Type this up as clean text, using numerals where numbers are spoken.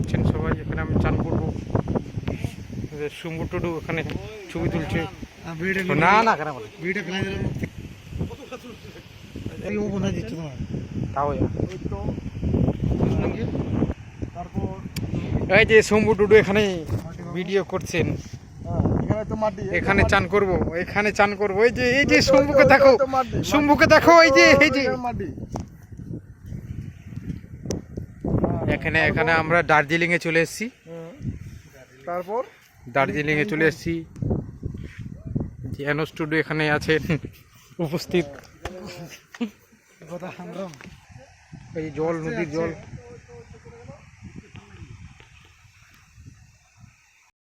করছেন সবাই। এখানে আমি চান করবো। শুম্বু টুডু এখানে ছবি তুলছে। না না কেন তাও এই যে শম্ভু টুডু এখানে ভিডিও করছেন। এখানে চান করবো, এখানে চান করবো। এই যে শম্ভুকে দেখো, শম্ভুকে দেখো, এই যে এখানে আমরা দার্জিলিং এ চলে এসেছি। তারপর দার্জিলিং এ চলে এসেছি। এনও স্টুডিও এখানে আছেন উপস্থিত। এই জল, নদীর জল।